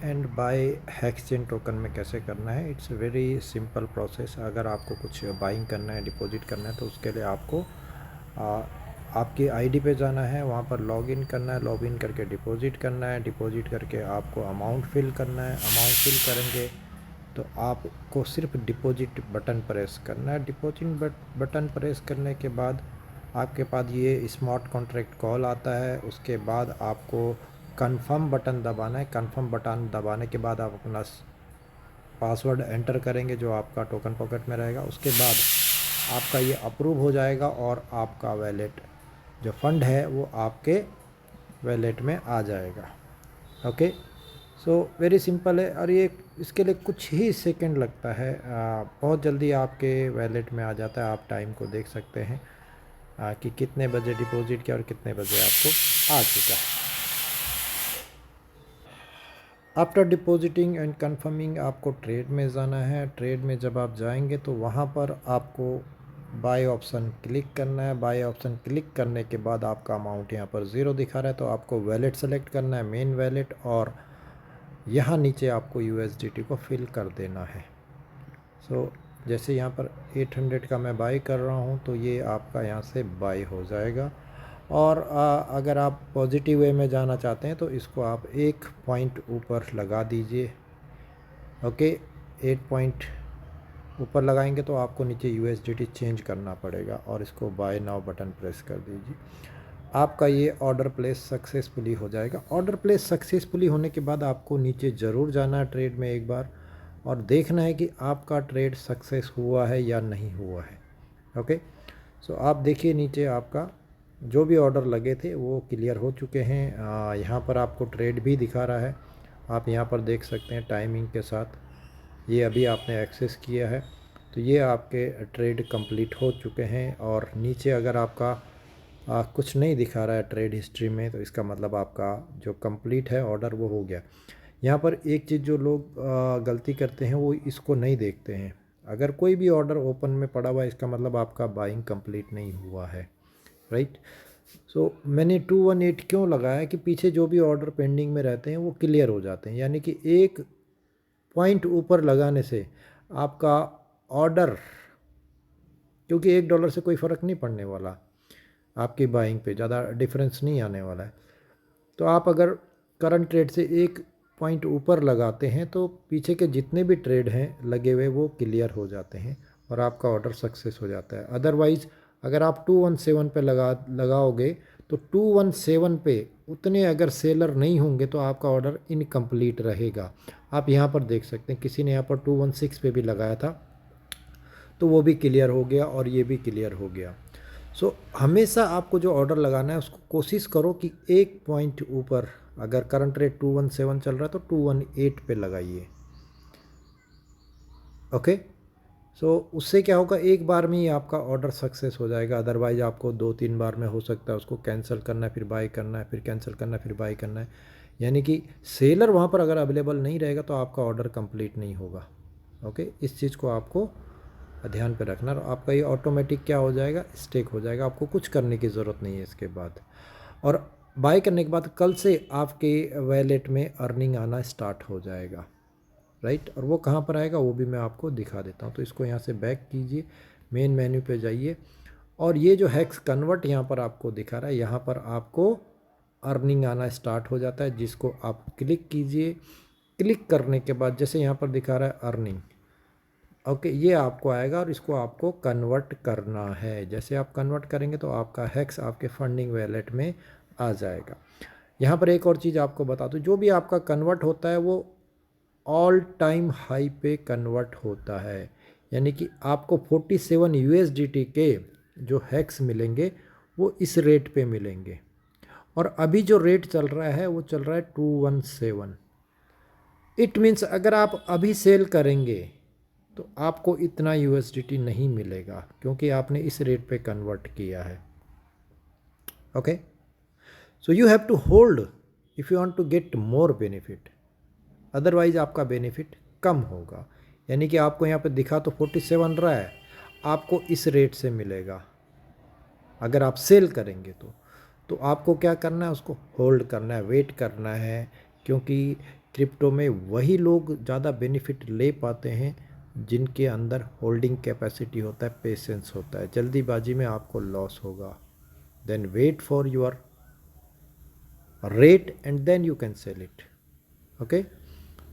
And by exchange token में कैसे करना है, इट्स वेरी सिंपल प्रोसेस। अगर आपको कुछ बाइंग करना है, डिपॉजिट करना है, तो उसके लिए आपको आपकी आईडी पे जाना है, वहाँ पर लॉगिन करना है, लॉगिन करके डिपॉजिट करना है, डिपॉजिट करके आपको अमाउंट फिल करना है। अमाउंट फिल करेंगे तो आपको सिर्फ डिपॉजिट बटन प्रेस करना है। डिपॉजिट बटन प्रेस करने के बाद आपके पास ये स्मार्ट कॉन्ट्रैक्ट कॉल आता है। उसके बाद आपको कंफर्म बटन दबाना है। कंफर्म बटन दबाने के बाद आप अपना पासवर्ड एंटर करेंगे जो आपका टोकन पॉकेट में रहेगा। उसके बाद आपका ये अप्रूव हो जाएगा और आपका वैलेट जो फंड है वो आपके वैलेट में आ जाएगा। ओके, सो वेरी सिंपल है और ये इसके लिए कुछ ही सेकंड लगता है। बहुत जल्दी आपके वैलेट में आ जाता है। आप टाइम को देख सकते हैं कि कितने बजे डिपॉजिट किया और कितने बजे आपको आ चुका है। आफ्टर डिपॉजिटिंग एंड कंफर्मिंग आपको ट्रेड में जाना है। ट्रेड में जब आप जाएंगे तो वहाँ पर आपको बाय ऑप्शन क्लिक करना है। बाय ऑप्शन क्लिक करने के बाद आपका अमाउंट यहाँ पर ज़ीरो दिखा रहा है, तो आपको वैलेट सेलेक्ट करना है, मेन वैलेट, और यहाँ नीचे आपको USDT को फिल कर देना है। सो जैसे यहाँ पर 800 का मैं बाई कर रहा हूँ तो ये आपका यहाँ से बाई हो जाएगा। और अगर आप पॉजिटिव वे में जाना चाहते हैं तो इसको आप एक पॉइंट ऊपर लगा दीजिए। ओके, 8 पॉइंट ऊपर लगाएंगे तो आपको नीचे USDT चेंज करना पड़ेगा और इसको बाय नाउ बटन प्रेस कर दीजिए। आपका ये ऑर्डर प्लेस सक्सेसफुली हो जाएगा। ऑर्डर प्लेस सक्सेसफुली होने के बाद आपको नीचे ज़रूर जाना है ट्रेड में एक बार और देखना है कि आपका ट्रेड सक्सेस हुआ है या नहीं हुआ है। ओके, सो आप देखिए नीचे आपका जो भी ऑर्डर लगे थे वो क्लियर हो चुके हैं। यहाँ पर आपको ट्रेड भी दिखा रहा है, आप यहाँ पर देख सकते हैं टाइमिंग के साथ। ये अभी आपने एक्सेस किया है तो ये आपके ट्रेड कंप्लीट हो चुके हैं। और नीचे अगर आपका कुछ नहीं दिखा रहा है ट्रेड हिस्ट्री में तो इसका मतलब आपका जो कंप्लीट है ऑर्डर वो हो गया। यहाँ पर एक चीज़ जो लोग गलती करते हैं वो इसको नहीं देखते हैं। अगर कोई भी ऑर्डर ओपन में पड़ा हुआ है इसका मतलब आपका बाइंग कंप्लीट नहीं हुआ है, राइट। सो मैंने 218 क्यों लगाया कि पीछे जो भी ऑर्डर पेंडिंग में रहते हैं वो क्लियर हो जाते हैं। यानी कि एक पॉइंट ऊपर लगाने से आपका ऑर्डर, क्योंकि $1 से कोई फ़र्क नहीं पड़ने वाला, आपकी बाइंग पे ज़्यादा डिफरेंस नहीं आने वाला है। तो आप अगर करंट ट्रेड से एक पॉइंट ऊपर लगाते हैं तो पीछे के जितने भी ट्रेड हैं लगे हुए वो क्लियर हो जाते हैं और आपका ऑर्डर सक्सेस हो जाता है। अदरवाइज़ अगर आप 217 पे लगाओगे तो 217 पे उतने अगर सेलर नहीं होंगे तो आपका ऑर्डर इनकम्प्लीट रहेगा। आप यहाँ पर देख सकते हैं किसी ने यहाँ पर 216 पे भी लगाया था तो वो भी क्लियर हो गया और ये भी क्लियर हो गया। सो हमेशा आपको जो ऑर्डर लगाना है उसको कोशिश करो कि एक पॉइंट ऊपर, अगर करंट रेट 217 चल रहा है तो 218 पे लगाइए। ओके, सो उससे क्या होगा, एक बार में ही आपका ऑर्डर सक्सेस हो जाएगा। अदरवाइज आपको 2-3 बार में हो सकता है उसको कैंसिल करना है, फिर बाई करना है, फिर कैंसिल करना है, फिर बाई करना है। यानी कि सेलर वहाँ पर अगर अवेलेबल नहीं रहेगा तो आपका ऑर्डर कंप्लीट नहीं होगा। ओके, इस चीज़ को आपको ध्यान पे रखना। और आपका ये ऑटोमेटिक क्या हो जाएगा, स्टेक हो जाएगा, आपको कुछ करने की ज़रूरत नहीं है इसके बाद। और बाय करने के बाद कल से आपके वैलेट में अर्निंग आना स्टार्ट हो जाएगा, राइट। और वो कहाँ पर आएगा वो भी मैं आपको दिखा देता हूँ। तो इसको यहाँ से बैक कीजिए, मेन मेन्यू पे जाइए और ये जो हेक्स कन्वर्ट यहाँ पर आपको दिखा रहा है, यहाँ पर आपको अर्निंग आना स्टार्ट हो जाता है, जिसको आप क्लिक कीजिए। क्लिक करने के बाद जैसे यहाँ पर दिखा रहा है अर्निंग, ओके, ये आपको आएगा और इसको आपको कन्वर्ट करना है। जैसे आप कन्वर्ट करेंगे तो आपका हेक्स आपके फंडिंग वैलेट में आ जाएगा। यहाँ पर एक और चीज़ आपको बता दूँ, जो भी आपका कन्वर्ट होता है वो ऑल टाइम हाई पे कन्वर्ट होता है। यानी कि आपको 47 USDT के जो हेक्स मिलेंगे वो इस रेट पे मिलेंगे। और अभी जो रेट चल रहा है वो चल रहा है 217। इट मीन्स अगर आप अभी सेल करेंगे तो आपको इतना USDT नहीं मिलेगा क्योंकि आपने इस रेट पे कन्वर्ट किया है। Okay, so you have to hold if you want to get more benefit, otherwise आपका बेनिफिट कम होगा। यानी कि आपको यहाँ पे दिखा तो 47 रहा है, आपको इस रेट से मिलेगा अगर आप सेल करेंगे तो आपको क्या करना है, उसको होल्ड करना है, वेट करना है। क्योंकि क्रिप्टो में वही लोग ज़्यादा बेनिफिट ले पाते हैं जिनके अंदर होल्डिंग कैपेसिटी होता है, पेशेंस होता है। जल्दीबाजी में आपको लॉस होगा। Then wait for your rate and then you can sell it. Okay,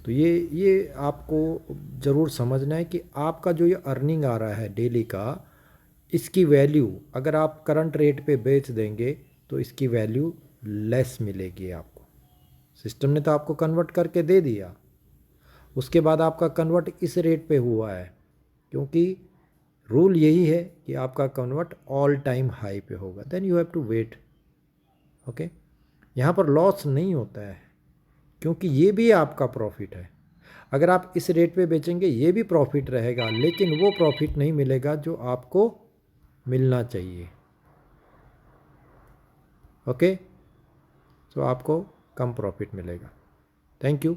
तो ये आपको ज़रूर समझना है कि आपका जो ये अर्निंग आ रहा है डेली का, इसकी वैल्यू अगर आप करंट रेट पे बेच देंगे तो इसकी वैल्यू लेस मिलेगी आपको। सिस्टम ने तो आपको कन्वर्ट करके दे दिया, उसके बाद आपका कन्वर्ट इस रेट पे हुआ है, क्योंकि रूल यही है कि आपका कन्वर्ट ऑल टाइम हाई पे होगा। Then you have to wait. Okay, यहाँ पर लॉस नहीं होता है क्योंकि ये भी आपका प्रॉफिट है। अगर आप इस रेट पे बेचेंगे ये भी प्रॉफिट रहेगा, लेकिन वो प्रॉफिट नहीं मिलेगा जो आपको मिलना चाहिए। ओके, तो आपको कम प्रॉफिट मिलेगा। Thank you.